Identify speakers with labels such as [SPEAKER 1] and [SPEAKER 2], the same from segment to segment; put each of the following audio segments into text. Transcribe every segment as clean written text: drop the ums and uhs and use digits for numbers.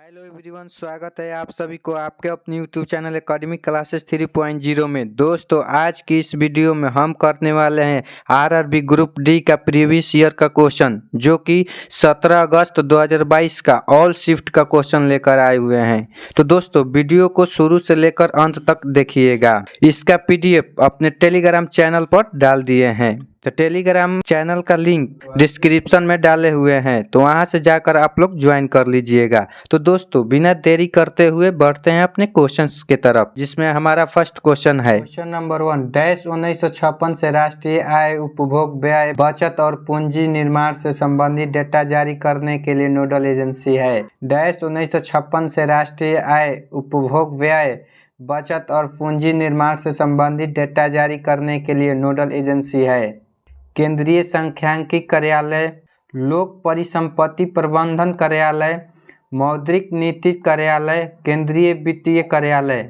[SPEAKER 1] Hello everyone, स्वागत है आप सभी को आपके अपने यूट्यूब चैनल एकेडमिक क्लासेस 3.0 में। दोस्तों, आज की इस वीडियो में हम करने वाले हैं आरआरबी ग्रुप डी का प्रीवियस ईयर का क्वेश्चन, जो कि 17 अगस्त 2022 का ऑल शिफ्ट का क्वेश्चन लेकर आए हुए हैं। तो दोस्तों, वीडियो को शुरू से लेकर अंत तक देखिएगा। इसका पीडीएफ अपने टेलीग्राम चैनल पर डाल दिए हैं, तो टेलीग्राम चैनल का लिंक डिस्क्रिप्शन में डाले हुए हैं, तो वहां से जाकर आप लोग ज्वाइन कर लीजिएगा। तो दोस्तों, बिना देरी करते हुए बढ़ते हैं अपने क्वेश्चंस के तरफ, जिसमें हमारा फर्स्ट क्वेश्चन है। क्वेश्चन नंबर 1, डैश 1956 से राष्ट्रीय आय, उपभोग व्यय, बचत और पूंजी निर्माण से संबंधित डेटा जारी करने के लिए नोडल एजेंसी है। डैश 1956 से राष्ट्रीय आय, उपभोग व्यय, बचत और पूंजी निर्माण से संबंधित डेटा जारी करने के लिए नोडल एजेंसी है। केंद्रीय सांख्यिकी कार्यालय, लोक परिसंपत्ति प्रबंधन कार्यालय, मौद्रिक नीति कार्यालय, केंद्रीय वित्तीय कार्यालय।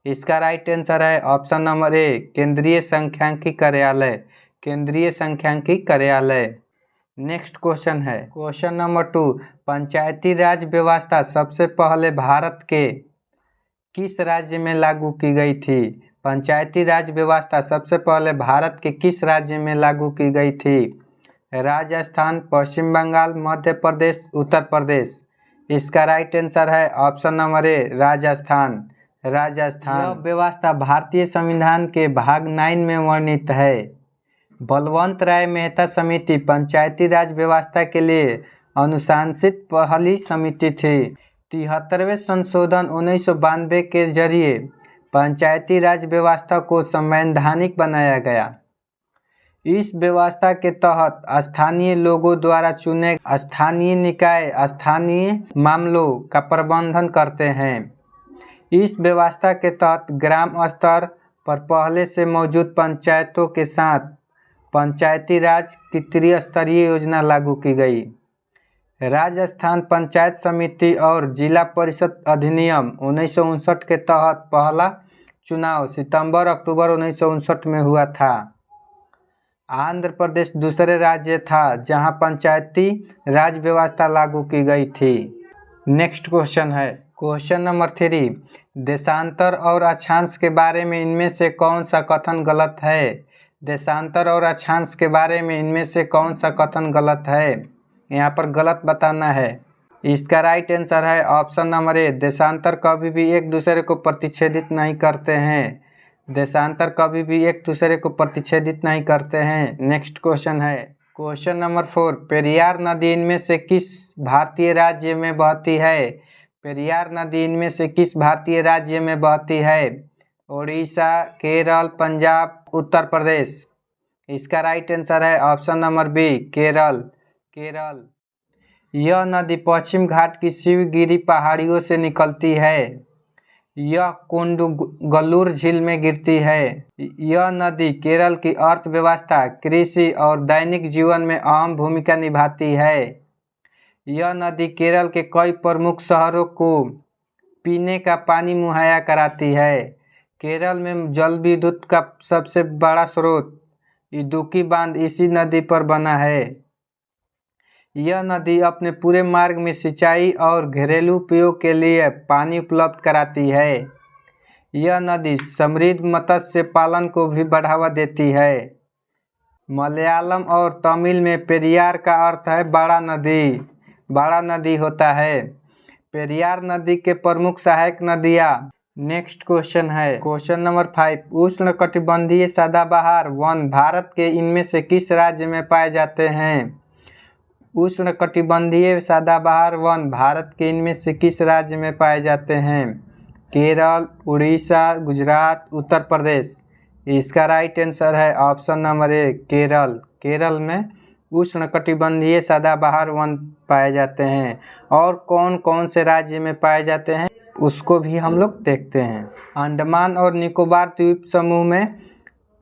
[SPEAKER 1] इसका राइट आंसर है ऑप्शन नंबर ए, केंद्रीय सांख्यिकी कार्यालय, केंद्रीय सांख्यिकी कार्यालय। नेक्स्ट क्वेश्चन है क्वेश्चन नंबर 2, पंचायती राज व्यवस्था सबसे पहले भारत के किस राज्य में लागू की गई थी? पंचायती राज व्यवस्था सबसे पहले भारत के किस राज्य में लागू की गई थी? राजस्थान, पश्चिम बंगाल, मध्य प्रदेश, उत्तर प्रदेश। इसका राइट आंसर है option number A, Rajasthan. Rajasthan. यह व्यवस्था भारतीय संविधान के भाग 9 में वर्णित है। बलवंत राय मेहता समिति पंचायती राज व्यवस्था के लिए अनुशंसित पहली समिति थी। 73वें संशोधन 1992 के जरिए पंचायती राज व्यवस्था को संवैधानिक बनाया गया। इस व्यवस्था के तहत स्थानीय लोगों द्वारा चुने स्थानीय निकाय स्थानीय मामलों का प्रबंधन करते हैं। इस व्यवस्था के तहत ग्राम स्तर पर पहले से मौजूद पंचायतों के साथ पंचायती राज की त्रिस्तरीय योजना लागू की गई। राजस्थान पंचायत समिति और जिला परिषद अधिनियम 1959 के तहत पहला चुनाव सितंबर-अक्टूबर 1959 में हुआ था। आंध्र प्रदेश दूसरे राज्य था जहां पंचायती राज व्यवस्था लागू की गई थी। नेक्स्ट क्वेश्चन है क्वेश्चन नंबर 3, देशांतर और अक्षांश के बारे में इनमें से कौन सा कथन गलत है? देशांतर और अक्षांश के बारे में इनमें से कौन सा कथन गलत है? यहाँ पर गलत बताना है। इसका राइट आंसर है ऑप्शन नंबर ए, देशांतर कभी भी एक दूसरे को प्रतिच्छेदित नहीं करते हैं। देशांतर कभी भी एक दूसरे को प्रतिच्छेदित नहीं करते हैं। नेक्स्ट क्वेश्चन है क्वेश्चन नंबर 4, पेरियार नदी इनमें से किस भारतीय राज्य में बहती है? पेरियार नदी इनमें से किस भारतीय राज्य में बहती है? उड़ीसा, केरल, पंजाब, उत्तर प्रदेश। इसका राइट आंसर है option number B, Kerala. Kerala. यह नदी पश्चिम घाट की शिवगिरी पहाड़ियों से निकलती है। यह कोंडगल्लूर झील में गिरती है। यह नदी केरल की अर्थव्यवस्था, कृषि और दैनिक जीवन में अहम भूमिका निभाती है। यह नदी केरल के कई प्रमुख शहरों को पीने का पानी मुहैया कराती है। केरल में जल विद्युत का सबसे बड़ा स्रोत इदुक्की बांध इसी नदी पर बना है। यह नदी अपने पूरे मार्ग में सिंचाई और घरेलू उपयोग के लिए पानी उपलब्ध कराती है। यह नदी समृद्ध मत्स्य पालन को भी बढ़ावा देती है। मलयालम और तमिल में पेरियार का अर्थ है बड़ा नदी। बड़ा नदी होता है। पेरियार नदी के प्रमुख सहायक नदियाँ। नेक्स्ट क्वेश्चन है क्वेश्चन नंबर 5, उष्णकटिबंधीय सदाबहार वन भारत के इनमें से किस राज्य में पाए जाते हैं? उष्णकटिबंधीय सदाबहार वन भारत के इनमें से किस राज्य में पाए जाते हैं? केरल, उड़ीसा, गुजरात, उत्तर प्रदेश। इसका राइट आंसर है option number A, Kerala. Kerala में उष्णकटिबंधीय सदाबहार वन पाए जाते हैं। और कौन कौन से राज्य में पाए जाते हैं उसको भी हम लोग देखते हैं। अंडमान और निकोबार द्वीप समूह में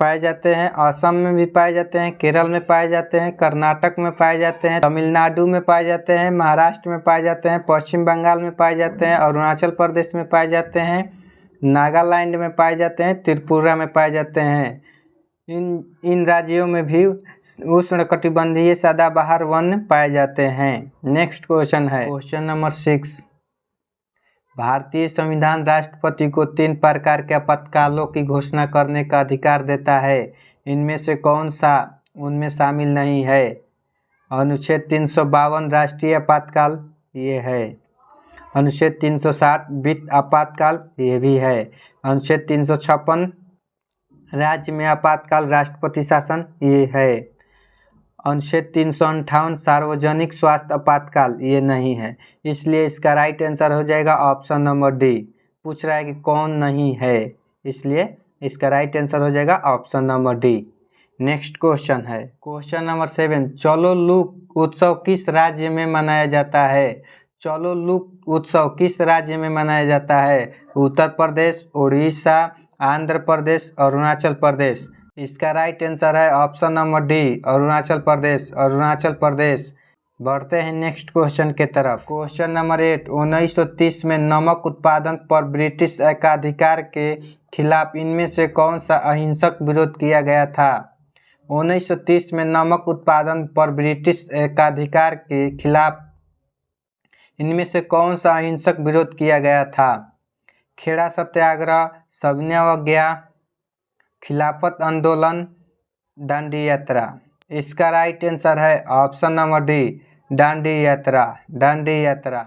[SPEAKER 1] पाए जाते हैं, असम में भी पाए जाते हैं, केरल में पाए जाते हैं, कर्नाटक में पाए जाते हैं, तमिलनाडु में पाए जाते हैं, महाराष्ट्र में पाए जाते हैं, पश्चिम बंगाल में पाए जाते हैं, अरुणाचल प्रदेश में पाए जाते हैं, नागालैंड में पाए जाते हैं, त्रिपुरा में पाए जाते हैं। इन राज्यों में भी उष्णकटिबंधीय सदाबहार वन पाए जाते हैं। नेक्स्ट क्वेश्चन है क्वेश्चन नंबर 6, भारतीय संविधान राष्ट्रपति को 3 प्रकार के आपातकालों की घोषणा करने का अधिकार देता है। इनमें से कौन सा उनमें शामिल नहीं है? अनुच्छेद 352 राष्ट्रीय आपातकाल ये है। अनुच्छेद 360 वित्त आपातकाल ये भी है। अनुच्छेद 356 राज्य में आपातकाल राष्ट्रपति शासन ये है। अनुच्छेद 358 सार्वजनिक स्वास्थ्य आपातकाल ये नहीं है, इसलिए इसका राइट आंसर हो जाएगा ऑप्शन नंबर डी। पूछ रहा है कि कौन नहीं है, इसलिए इसका राइट आंसर हो जाएगा option number D. Next question है क्वेश्चन नंबर 7। चलो लूप उत्सव किस राज्य में मनाया जाता है? चलो लूप उत्सव किस राज्य में मनाया जाता है? उत्तर प्रदेश, उड़ीसा, आंध्र प्रदेश, अरुणाचल प्रदेश। इसका राइट आंसर है option number D, Arunachal Pradesh. Arunachal Pradesh. बढ़ते हैं नेक्स्ट क्वेश्चन के तरफ। Question number 8। 1930 में नमक उत्पादन पर ब्रिटिश एकाधिकार के खिलाफ इनमें से कौन सा अहिंसक विरोध किया गया था? 1930 में नमक उत्पादन पर ब्रिटिश एकाधिकार के खिलाफ इनमें से कौन सा अहिंसक विरोध किया गया था? खेड़ा सत्याग्रह, सविनय अवज्ञा, खिलाफत आंदोलन, दांडी यात्रा। इसका राइट आंसर है ऑप्शन नंबर डी, दांडी यात्रा। दांडी यात्रा।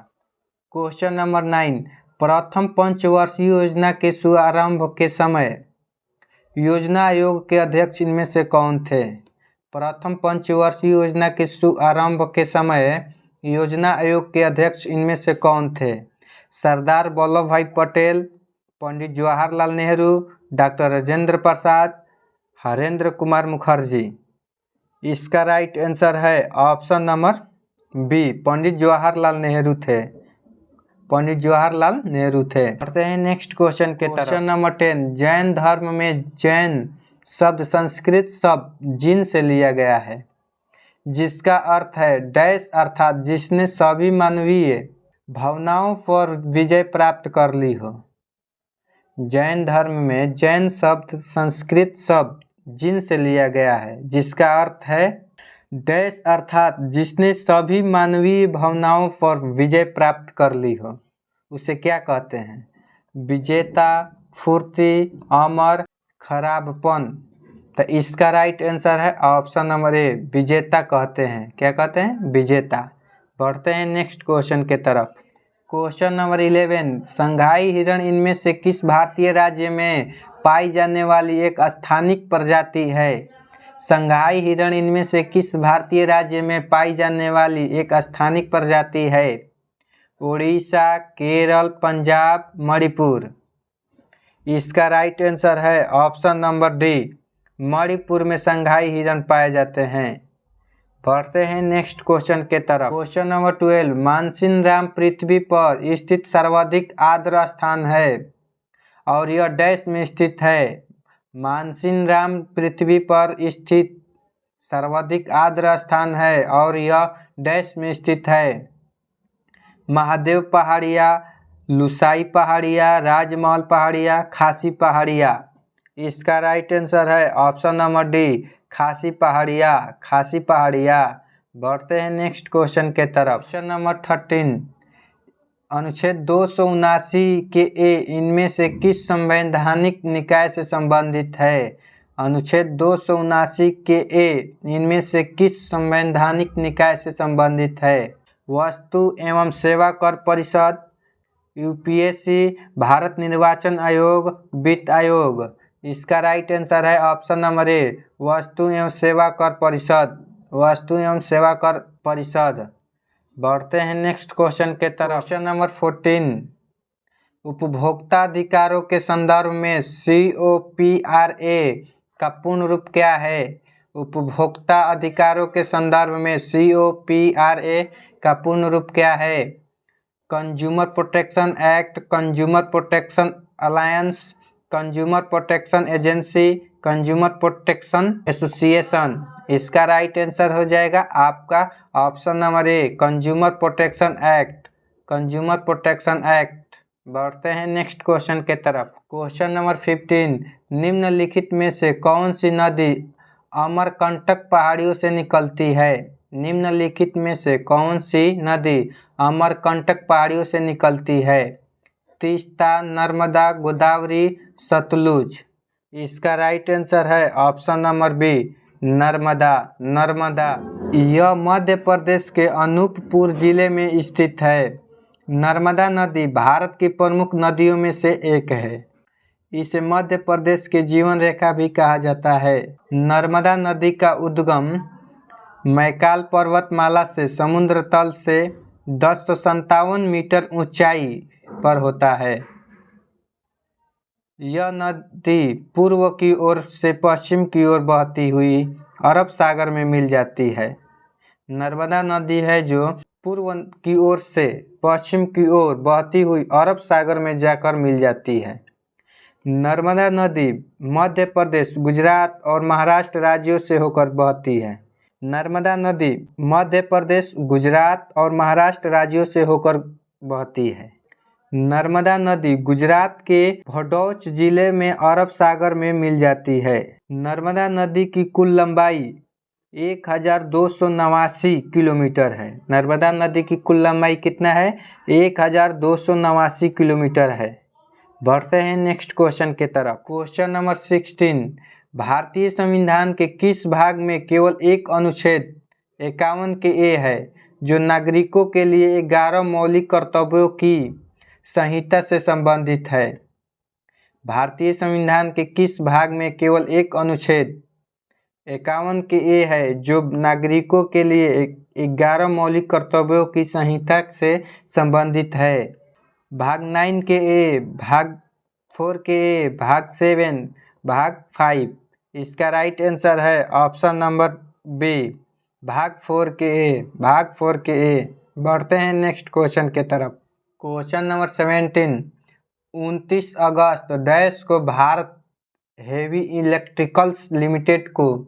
[SPEAKER 1] Question number 9। प्रथम पंचवर्षीय योजना के शुभारंभ के समय योजना आयोग के अध्यक्ष इनमें से कौन थे? प्रथम पंचवर्षीय योजना के शुभारंभ के समय योजना आयोग के अध्यक्ष इनमें से कौन थे? सरदार वल्लभ भाई पटेल, पंडित जवाहरलाल नेहरू, डॉक्टर राजेंद्र प्रसाद, हरेंद्र कुमार मुखर्जी। इसका राइट आंसर है option number B, Pandit Jawaharlal Nehru थे। पंडित जवाहरलाल नेहरू थे। बढ़ते हैं नेक्स्ट क्वेश्चन के तरफ। Question number 10। जैन धर्म में जैन शब्द संस्कृत शब्द जिन से लिया गया है, जिसका अर्थ है डैश, अर्थात जिसने सभी मानवीय भावनाओं पर विजय प्राप्त कर ली हो। जैन धर्म में जैन शब्द संस्कृत शब्द जिन से लिया गया है, जिसका अर्थ है डैश, अर्थात जिसने सभी मानवीय भावनाओं पर विजय प्राप्त कर ली हो, उसे क्या कहते हैं? विजेता, फुर्ती, अमर, खराबपन। तो इसका राइट आंसर है ऑप्शन नंबर ए, विजेता कहते हैं। क्या कहते हैं? विजेता। बढ़ते हैं नेक्स्ट क्वेश्चन के तरफ। Question number 11। संघाई हिरण इनमें से किस भारतीय राज्य में पाई जाने वाली एक स्थानिक प्रजाति है? संघाई हिरण इनमें से किस भारतीय राज्य में पाई जाने वाली एक स्थानिक प्रजाति है? उड़ीसा, केरल, पंजाब, मणिपुर। इसका राइट आंसर है ऑप्शन नंबर डी, मणिपुर में संघाई हिरण पाए जाते हैं। बढ़ते हैं नेक्स्ट क्वेश्चन के तरफ। Question number 12। मानसिंहराम पृथ्वी पर स्थित सर्वाधिक आर्द्र स्थान है और यह डैश में स्थित है। मानसिंहराम पृथ्वी पर स्थित सर्वाधिक आर्द्र स्थान है और यह डैश में स्थित है। महादेव पहाड़िया, लुसाई पहाड़िया, राजमहल पहाड़िया, खासी पहाड़िया। इसका राइट आंसर है ऑप्शन नंबर डी, खासी पहाड़िया। खासी पहाड़िया। बढ़ते हैं नेक्स्ट क्वेश्चन के तरफ। Question number 13। अनुच्छेद 279 के ए इनमें से किस संवैधानिक निकाय से संबंधित है? अनुच्छेद 279 के ए इनमें से किस संवैधानिक निकाय से संबंधित है? वस्तु एवं सेवा कर परिषद, यूपीएससी, भारत निर्वाचन आयोग, वित्त आयोग। इसका राइट आंसर है ऑप्शन नंबर ए, वस्तु एवं सेवा कर परिषद। वस्तु एवं सेवा कर परिषद। बढ़ते हैं नेक्स्ट क्वेश्चन के तरफ। Question number 14। उपभोक्ता अधिकारों के संदर्भ में COPRA का पूर्ण रूप क्या है? उपभोक्ता अधिकारों के संदर्भ में COPRA का पूर्ण रूप क्या है? Consumer protection act, consumer protection alliance, consumer protection agency, consumer protection association. इसका राइट आंसर हो जाएगा आपका option number A, consumer protection act. Consumer protection act. बढ़ते हैं नेक्स्ट क्वेश्चन के तरफ। Question number 15। निम्नलिखित में से कौन सी नदी अमरकंटक पहाड़ियों से निकलती है? निम्नलिखित में से कौन सी नदी अमरकंटक पहाड़ियों से निकलती है? तीस्ता, नर्मदा, गोदावरी, सतलुज। इसका राइट आंसर है option number B, Narmada. Narmada यह मध्य प्रदेश के अनूपपुर जिले में स्थित है। नर्मदा नदी भारत की प्रमुख नदियों में से एक है। इसे मध्य प्रदेश की जीवन रेखा भी कहा जाता है। नर्मदा नदी का उद्गम मैकाल पर्वतमाला से समुद्र तल से 1057 मीटर ऊंचाई पर होता है। यह नदी पूर्व की ओर से पश्चिम की ओर बहती हुई अरब सागर में मिल जाती है। नर्मदा नदी है जो पूर्व की ओर से पश्चिम की ओर बहती हुई अरब सागर में जाकर मिल जाती है। नर्मदा नदी मध्य प्रदेश, गुजरात और महाराष्ट्र राज्यों से होकर बहती है। नर्मदा नदी मध्य प्रदेश, गुजरात और महाराष्ट्र राज्यों से होकर बहती है। नर्मदा नदी गुजरात के भदौच जिले में अरब सागर में मिल जाती है। नर्मदा नदी की कुल लंबाई 1289 किलोमीटर है। नर्मदा नदी की कुल लंबाई कितना है? 1289 किलोमीटर है। बढ़ते हैं नेक्स्ट क्वेश्चन की तरफ। क्वेश्चन नंबर 16, भारतीय संविधान के किस भाग में केवल एक अनुच्छेद 51 के ए है जो नागरिकों के लिए 11 मौलिक कर्तव्यों की संहिता से संबंधित है? भारतीय संविधान के किस भाग में केवल एक अनुच्छेद 51 के ए है जो नागरिकों के लिए 11 मौलिक कर्तव्यों की संहिता से संबंधित है? भाग 9 के ए, भाग 4 के ए, भाग 7, भाग 5। इसका राइट आंसर है ऑप्शन नंबर बी, भाग 4 के ए। भाग 4 के ए। बढ़ते हैं नेक्स्ट क्वेश्चन की तरफ। क्वेश्चन नंबर 17, 29 अगस्त डैश को भारत हेवी इलेक्ट्रिकल्स लिमिटेड को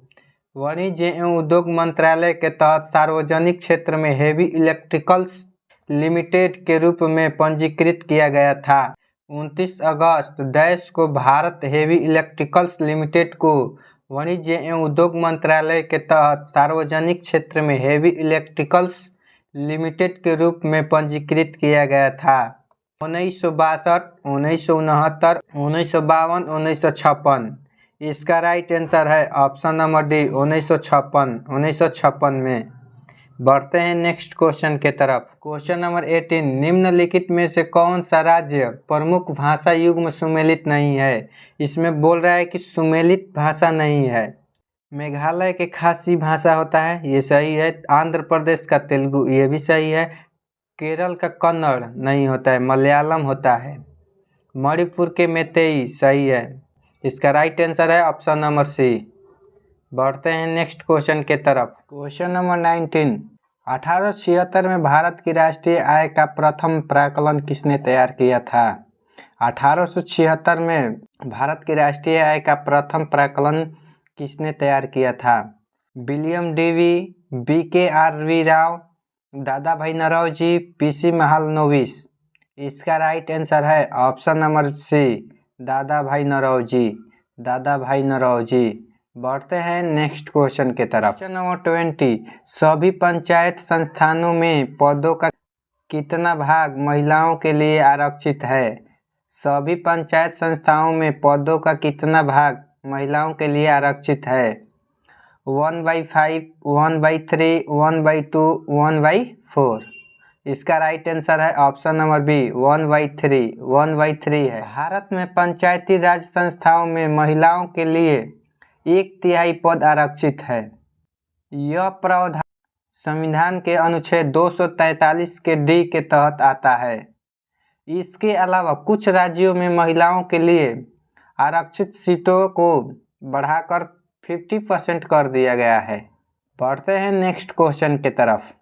[SPEAKER 1] वाणिज्य एवं उद्योग मंत्रालय के तहत सार्वजनिक क्षेत्र में हेवी इलेक्ट्रिकल्स लिमिटेड के रूप में पंजीकृत किया गया था। 29 अगस्त डैश को भारत हेवी इलेक्ट्रिकल्स लिमिटेड को वाणिज्य एवं उद्योग मंत्रालय के तहत सार्वजनिक क्षेत्र में हेवी इलेक्ट्रिकल्स लिमिटेड के रूप में पंजीकृत किया गया था। 1962, 1969, 1952, 1956। इसका राइट आंसर है ऑप्शन नंबर डी, 1956 में। बढ़ते हैं नेक्स्ट क्वेश्चन के तरफ। क्वेश्चन नंबर 18, निम्नलिखित में से कौन सा राज्य प्रमुख भाषा युग्म सुमेलित नहीं है? इसमें बोल रहा है कि सुमेलित भाषा नहीं है। मेघालय के खासी भाषा होता है, ये सही है। आंध्र प्रदेश का तेलुगु, ये भी सही है। केरल का कन्नड़ नहीं होता है, मलयालम होता है। मणिपुर के मैतेई सही है। इसका राइट आंसर है ऑप्शन नंबर सी। बढ़ते हैं नेक्स्ट क्वेश्चन के तरफ। क्वेश्चन नंबर 19, 1876 में भारत की राष्ट्रीय आय का प्रथम प्राकलन किसने तैयार किया था? 1876 में भारत की राष्ट्रीय आय का प्रथम प्राकलन किसने तैयार किया था? विलियम डीवी, BKRV राव, दादा भाई नौरोजी, PC महालनोबिस। इसका राइट आंसर है ऑप्शन नंबर सी, दादा भाई नौरोजी। दादा भाई नौरोजी। बढ़ते हैं नेक्स्ट क्वेश्चन की तरफ। क्वेश्चन नंबर 20, सभी पंचायत संस्थानों में पदों का कितना भाग महिलाओं के लिए आरक्षित है? सभी पंचायत संस्थाओं में पदों का कितना भाग महिलाओं के लिए आरक्षित है? 1/5, 1/3, 1/2, 1/4। इसका राइट आंसर है ऑप्शन नंबर बी, 1/3। 1/3 है। भारत में पंचायती राज संस्थाओं में महिलाओं के लिए 1/3 पद आरक्षित है। यह प्रावधान संविधान के अनुच्छेद 243 के डी के तहत आता है। इसके अलावा कुछ राज्यों में महिलाओं के लिए आरक्षित सीटों को बढ़ाकर 50% कर दिया गया है। बढ़ते हैं नेक्स्ट क्वेश्चन की तरफ।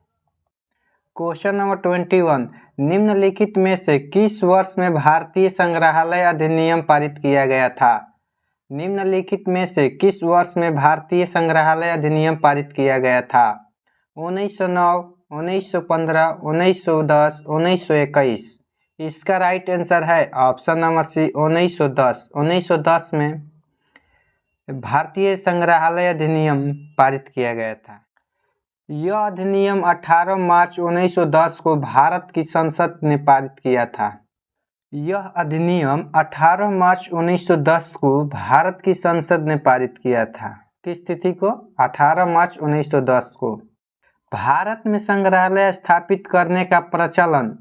[SPEAKER 1] क्वेश्चन नंबर 21, निम्नलिखित में से किस वर्ष में भारतीय संग्रहालय अधिनियम पारित किया गया था? निम्नलिखित में से किस वर्ष में भारतीय संग्रहालय अधिनियम पारित किया गया था? 1909, 1915, 1910, 1921। इसका राइट आंसर है ऑप्शन नंबर सी, 1910। 1910 में भारतीय संग्रहालय अधिनियम पारित किया गया था। यह अधिनियम 18 मार्च 1910 को भारत की संसद ने पारित किया था। यह अधिनियम 18 मार्च 1910 को भारत की संसद ने पारित किया था। किस तिथि को? 18 मार्च 1910 को। भारत में संग्रहालय स्थापित करने का प्रचलन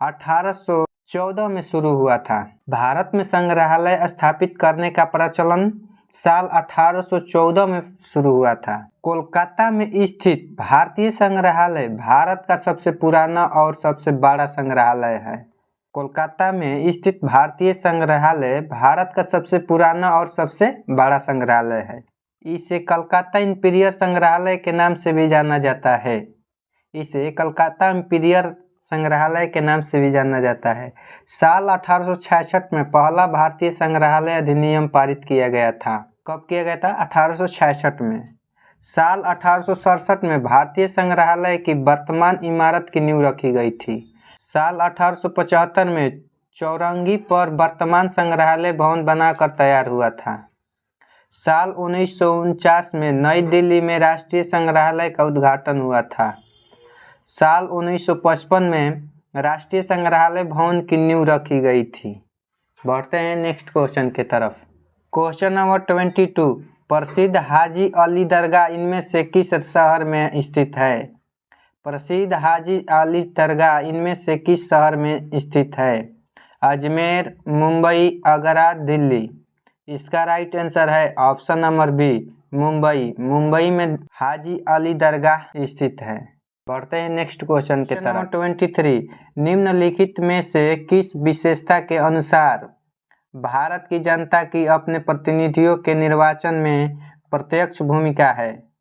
[SPEAKER 1] 1814 में शुरू हुआ था। भारत में संग्रहालय स्थापित करने का प्रचलन साल 1814 में शुरू हुआ था। कोलकाता में स्थित भारतीय संग्रहालय भारत का सबसे पुराना और सबसे बड़ा संग्रहालय है। कोलकाता में स्थित भारतीय संग्रहालय भारत का सबसे पुराना और सबसे बड़ा संग्रहालय है। इसे कलकत्ता इंपीरियल संग्रहालय के नाम से भी जाना जाता है। इसे कलकत्ता इंपीरियल संग्रहालय के नाम से भी जाना जाता है। साल 1866 में पहला भारतीय संग्रहालय अधिनियम पारित किया गया था। कब किया गया था? 1866 में। साल 1867 में भारतीय संग्रहालय की वर्तमान इमारत की नींव रखी गई थी। साल 1875 में चौरंगी पर वर्तमान संग्रहालय भवन बनाकर तैयार हुआ था। साल 1949 में नई दिल्ली में राष्ट्रीय संग्रहालय का उद्घाटन हुआ था। साल 1955 में राष्ट्रीय संग्रहालय भवन की नींव रखी गई थी। बढ़ते हैं नेक्स्ट क्वेश्चन की तरफ। क्वेश्चन नंबर 22, प्रसिद्ध हाजी अली दरगाह इनमें से किस शहर में स्थित है? प्रसिद्ध हाजी अली दरगाह इनमें से किस शहर में स्थित है? अजमेर, मुंबई, आगरा, दिल्ली। इसका राइट आंसर है option number B, Mumbai. Mumbai में हाजी अली दरगाह स्थित है। बढ़ते हैं नेक्स्ट क्वेश्चन के तरफ। 23, निम्नलिखित में से किस विशेषता के अनुसार भारत की जनता की अपने प्रतिनिधियों के निर्वाचन में प्रत्यक्ष भूमिका है?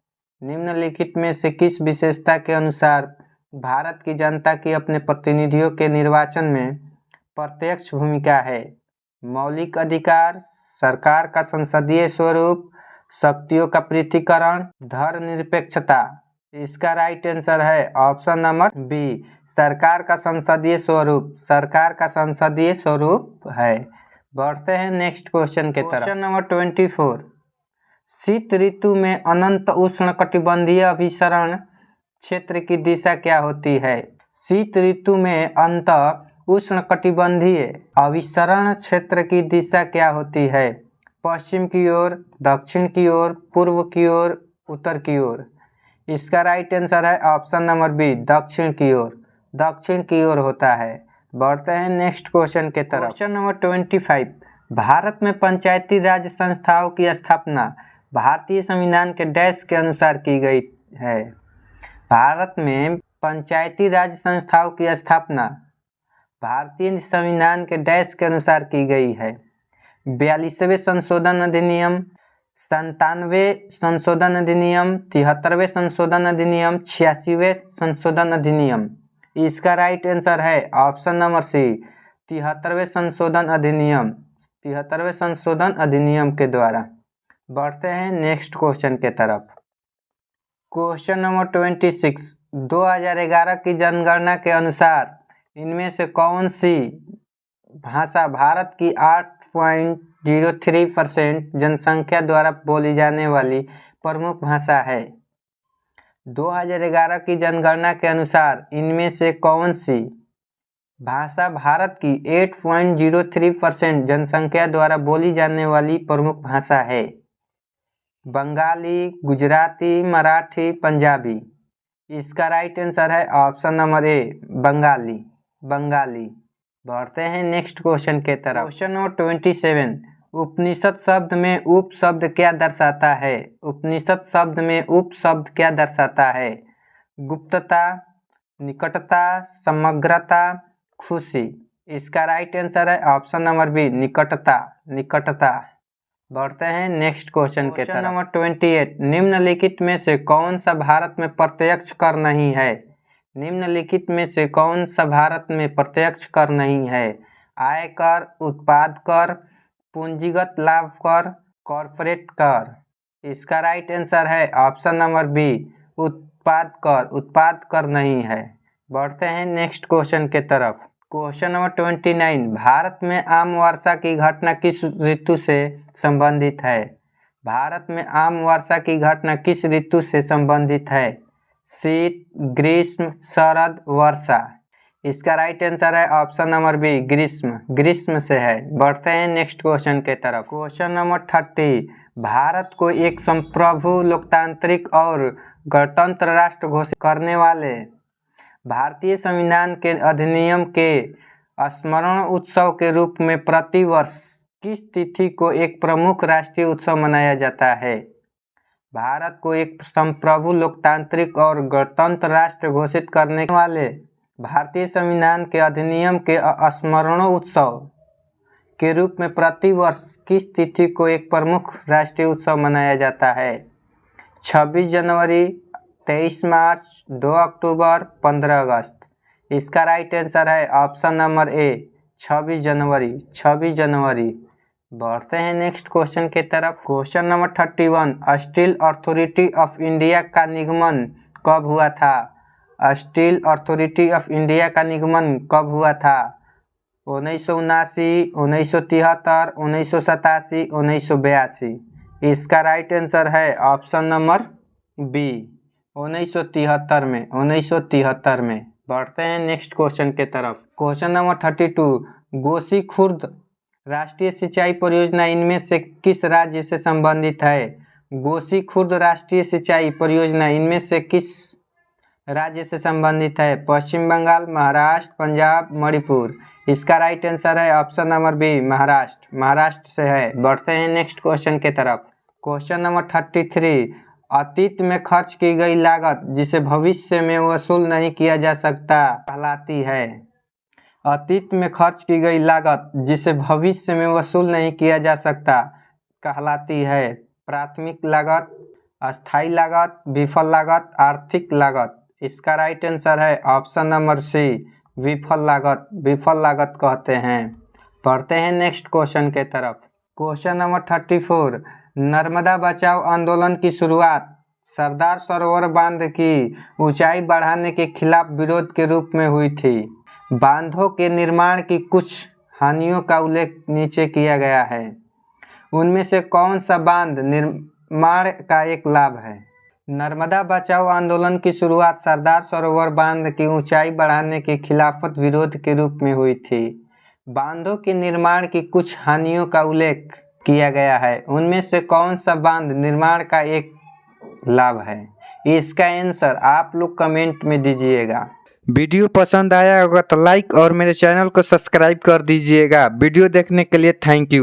[SPEAKER 1] निम्नलिखित में से किस विशेषता के अनुसार भारत की जनता की अपने प्रतिनिधियों के निर्वाचन में प्रत्यक्ष भूमिका है? मौलिक अधिकार, सरकार का संसदीय स्वरूप, शक्तियों का पृथक्करण, धर्मनिरपेक्षता। इसका राइट आंसर है ऑप्शन नंबर बी, सरकार का संसदीय स्वरूप। सरकार का संसदीय स्वरूप है। बढ़ते हैं नेक्स्ट क्वेश्चन के तरफ। क्वेश्चन नंबर 24, शीत ऋतु में अनंत उष्णकटिबंधीय अभिसरण क्षेत्र की दिशा क्या होती है? शीत ऋतु में अंत उष्णकटिबंधीय अभिसरण क्षेत्र की दिशा क्या होती है? पश्चिम की ओर, दक्षिण की ओर, पूर्व की ओर, उत्तर की ओर। इसका राइट आंसर है ऑप्शन नंबर बी, दक्षिण की ओर। दक्षिण की ओर होता है। बढ़ते हैं नेक्स्ट क्वेश्चन के तरफ। क्वेश्चन नंबर 25, भारत में पंचायती राज संस्थाओं की स्थापना भारतीय संविधान के डैश के अनुसार की गई है? भारत में पंचायती राज संस्थाओं की स्थापना भारतीय संविधान के डैश के अनुसार की गई है? 42वें संशोधन अधिनियम, 97वें संशोधन अधिनियम, 73वें संशोधन अधिनियम, 86वें संशोधन अधिनियम। इसका राइट आंसर है ऑप्शन नंबर सी, 73वें संशोधन अधिनियम। 73वें संशोधन अधिनियम के द्वारा। बढ़ते हैं नेक्स्ट क्वेश्चन के तरफ। क्वेश्चन नंबर 26, 2011 की जनगणना के अनुसार इनमें से कौन सी भाषा भारत की 8.03% जनसंख्या द्वारा बोली जाने वाली प्रमुख भाषा है? 2011 की जनगणना के अनुसार इनमें से कौन सी भाषा भारत की 8.03% जनसंख्या द्वारा बोली जाने वाली प्रमुख भाषा है? बंगाली, गुजराती, मराठी, पंजाबी। इसका राइट आंसर है option number A, Bengali. Bengali. बढ़ते हैं नेक्स्ट क्वेश्चन के तरफ। क्वेश्चन नंबर 27, उपनिषद शब्द में उप शब्द क्या दर्शाता है? उपनिषद शब्द में उप शब्द क्या दर्शाता है? गुप्तता, निकटता, समग्रता, खुशी। इसका राइट आंसर है ऑप्शन नंबर बी, निकटता। निकटता। बढ़ते हैं नेक्स्ट क्वेश्चन के तरफ। नंबर 28, निम्नलिखित में से कौन सा भारत में प्रत्यक्ष कर नहीं है? निम्नलिखित में से कौन सा भारत में प्रत्यक्ष कर नहीं है? आयकर, उत्पाद कर, पूंजीगत लाभ कर, कॉर्पोरेट कर। इसका राइट आंसर है ऑप्शन नंबर बी, उत्पाद कर। उत्पाद कर नहीं है। बढ़ते हैं नेक्स्ट क्वेश्चन के तरफ। क्वेश्चन नंबर 29, भारत में आम वर्षा की घटना किस ऋतु से संबंधित है? भारत में आम वर्षा की घटना किस ऋतु से संबंधित है? शीत, ग्रीष्म, शरद, वर्षा। इसका राइट आंसर है ऑप्शन नंबर बी ग्रीष्म, ग्रीष्म से है। बढ़ते हैं नेक्स्ट क्वेश्चन के तरफ। क्वेश्चन नंबर 30, भारत को एक संप्रभु लोकतांत्रिक और गणतंत्र राष्ट्र घोषित करने वाले भारतीय संविधान के अधिनियम के स्मरण उत्सव के रूप में प्रतिवर्ष किस तिथि को एक प्रमुख राष्ट्रीय उत्सव मनाया जाता है? भारत को एक संप्रभु लोकतांत्रिक और गणतंत्र राष्ट्र घोषित करने वाले भारतीय संविधान के अधिनियम के स्मरण उत्सव के रूप में प्रतिवर्ष किस तिथि को एक प्रमुख राष्ट्रीय उत्सव मनाया जाता है? 26 जनवरी, 23 मार्च, 2 अक्टूबर, 15 अगस्त। इसका राइट आंसर है ऑप्शन नंबर ए 26 जनवरी, 26 जनवरी। बढ़ते हैं नेक्स्ट क्वेश्चन के तरफ। Question number 31, steel authority of India का निगमन कब हुआ था? स्टील अथॉरिटी ऑफ इंडिया का निगमन कब हुआ था? 1979, 1973, 1987, 1982। इसका राइट आंसर है ऑप्शन नंबर बी 1973 में, 1973 में। बढ़ते हैं नेक्स्ट क्वेश्चन के तरफ। क्वेश्चन नंबर 32, गोसी खुर्द राष्ट्रीय सिंचाई परियोजना इनमें से किस राज्य से संबंधित है? गोसी खुर्द राष्ट्रीय सिंचाई परियोजना इनमें से किस राज्य से संबंधित है? पश्चिम बंगाल, महाराष्ट्र, पंजाब, मणिपुर। इसका राइट आंसर है option number B Maharashtra, Maharashtra से है। बढ़ते हैं नेक्स्ट क्वेश्चन के तरफ। क्वेश्चन नंबर 33, अतीत में खर्च की गई लागत जिसे भविष्य में वसूल नहीं किया जा सकता कहलाती है? अतीत में खर्च की गई लागत जिसे भविष्य में वसूल नहीं किया जा सकता कहलाती है प्राथमिक लागत, अस्थायी लागत, विफल लागत, आर्थिक लागत। इसका राइट आंसर है ऑप्शन नंबर सी विफल लागत, विफल लागत कहते हैं। पढ़ते हैं नेक्स्ट क्वेश्चन के तरफ। क्वेश्चन नंबर 34, नर्मदा बचाओ आंदोलन की शुरुआत सरदार सरोवर बांध की ऊंचाई बढ़ाने के खिलाफ विरोध के रूप में हुई थी। बांधों के निर्माण की कुछ हानियों का उल्लेख नीचे किया गया है। उनमें से कौन सा बांध निर्माण का एक लाभ है? नर्मदा बचाओ आंदोलन की शुरुआत सरदार सरोवर बांध की ऊंचाई बढ़ाने के खिलाफत विरोध के रूप में हुई थी। बांधों के निर्माण की कुछ हानियों का उल्लेख किया गया है। उनमें से कौन सा बांध निर्माण का एक लाभ है? इसका आंसर आप लोग कमेंट में दीजिएगा। वीडियो पसंद आया होगा तो लाइक और मेरे चैनल को सब्सक्राइब कर दीजिएगा। वीडियो देखने के लिए थैंक यू।